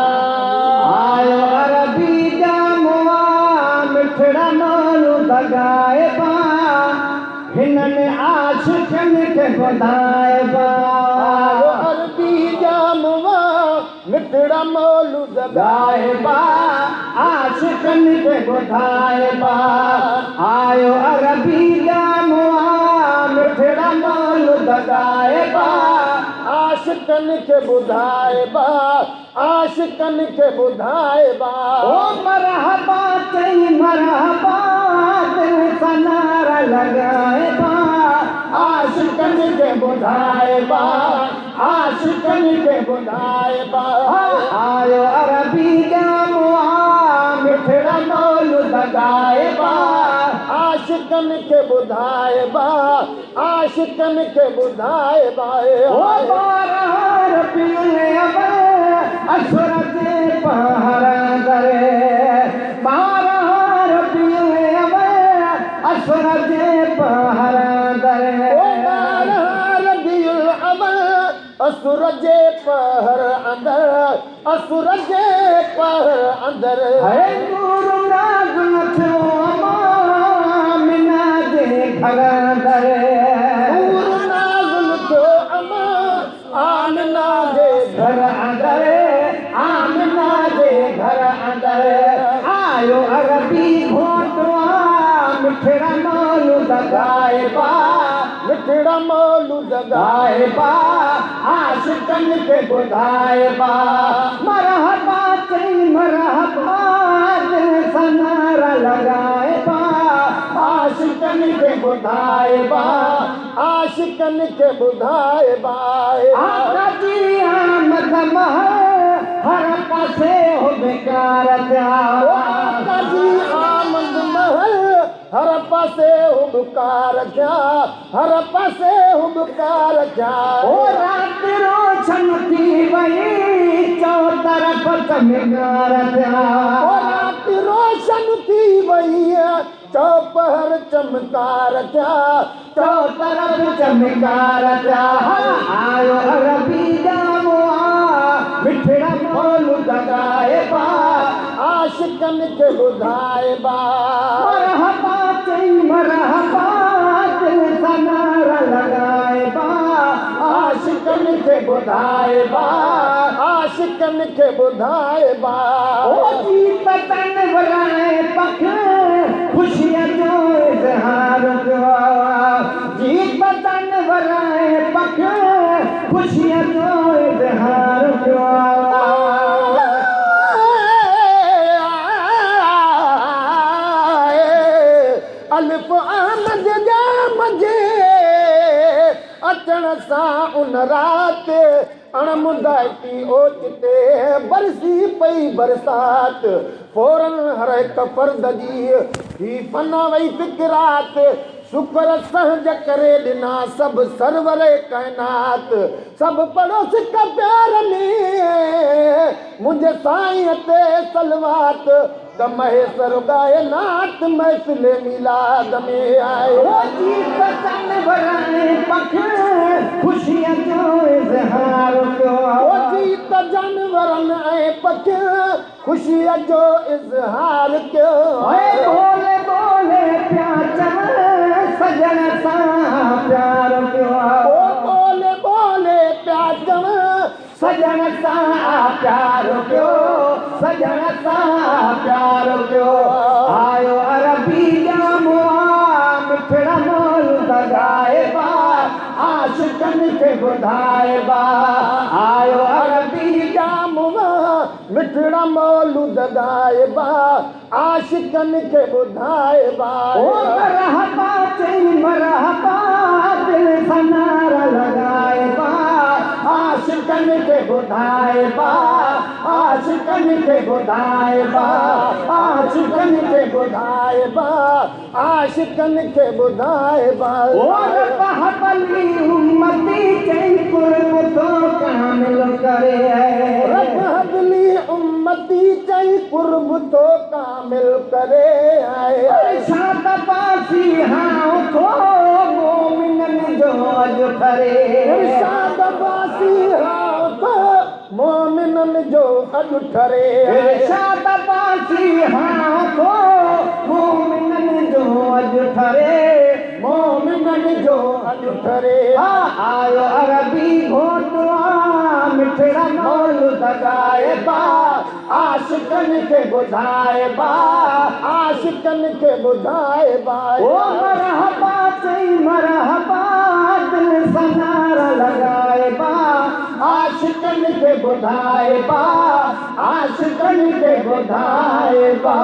आयो अरबी जा मुआ मिठड़ा मालू दगाए बा हिनने आशिकनि खे ॿुधाए बा अरबी जा मुआ मिठड़ा मोलू दगाए बा आशिकनि खे ॿुधाए बा आयो अरबी जा मुआ मिठड़ा मालू दगाए बा आशिकनि खे ॿुधाए बा आशिकनि खे ॿुधाए बा ओ मरहबा चई मरहबा दिल सां नारा लॻाए बा आशिकनि खे ॿुधाए बा आशिकनि खे ॿुधाए बा आयो अरबी जा मुआ मिठड़ा मोलू दगाए बा आशिकनि खे ॿुधाए बा आशिकनि खे ॿुधाए बा ओ बारहार पीले अब असुर जे पहर दरे बारहार पीले अब असुर जे पहर दरे असुर जे पहर अंदर असुर जे पहर अंदर है गुरु नाज़ थियो अमामिना जे घर दरे गुरु नाज़ थियो आमिना जे घर अंदर आमिना जे घर अंदर आयो अरबी घोटवा मिठड़ा मोलू दगाए बा मिठड़ा मोलू दगाए बा आशिकनि खे ॿुधाए बा मरहबा चई मरहबा दिल सां नारा लॻाए बा आशिकनि खे ॿुधाए बा आशिकनि खे ॿुधाए बा आका जी आमद महल हर पासे हो बेकार थिया आका जी आमद महल हर पासे हुबकार थिया हर पासे हुबकार थिया ओ राति रोशन थी वई चओ तरफ़ चमकार थिया ओ राति रोशन थी वई चौपहर चमकार थिया चओ तरफ़ चमकार थिया आयो अरबी जा मुआ मिठड़ा मोलू दगाए बा आशिकनि खे ॿुधाए बा मरहबा चई मरहबा दिल सां नारा लॻाए बा आशिकनि खे ॿुधाए बा आशिकनि खे ॿुधाए बा ओ जीत तन वराए पख ख़ुशीअ जो इज़हार कयो जीत तन वराए पख ख़ुशीअ जो इज़हार कयो अलिफ अहमद जा मजे अचण सां उन राति अणमुंदाइती ओचिते बरसी पई बरसात फौरन हर हिक फर्द जी ही फना वई फिक्रात शुक्र सहज करे ॾिना सभु सरवर काइनात सभु पड़ोस का प्यार में मुंहिंजे साईं ते सलवात त महेश्वर गाए नात महफ़िल मिलाद में आए ओ जीत तन वराए पख ख़ुशीअ जो इज़हार कयो ओ जीत जानवरनि ऐं पख ख़ुशीअ जो इज़हार कयो बोले बोले प्यार सजण सां प्यार कयो ओ बोले बोले प्यार सजण सां प्यार कयो सजण सां प्यार कयो आयो अरबी जा मुआ मिठड़ा मोलू दगाए बा आशिकनि खे ॿुधाए बा आयो अरबी जा मुआ मिठड़ा मोलू दगाए बा आशिकनि खे ॿुधाए बा ओ मरहबा चई मरहबा दिल सां नारा लॻाए बा आशिकनि खे ॿुधाए बा आशिकनि खे ॿुधाए बा आशिकनि खे ॿुधाए बा आशिकनि खे ॿुधाए बा ओ रहबली उम्मती चई कुर्ब तो कामिल करे रहबली उम्मती चई कुर्ब तो कामिल करे आए शाद पास बासी हाँ को मोमिनन जो अॼु ठरे इरशाद बासी हाँ को मोमिनन जो अॼु ठरे इरशाद बासी हाँ को मोमिनन जो अॼु ठरे मोमिनन जो अॼु ठरे आयो अरबी घोटवा मिठड़ा मौल दगाए बा आशिकन खे ॿुधाए बा आशिकन खे ॿुधाए बा ओ मरहबा चई मरहबा दिल सनार लगाए बा आशिकन खे ॿुधाए बा आशिकन खे ॿुधाए बा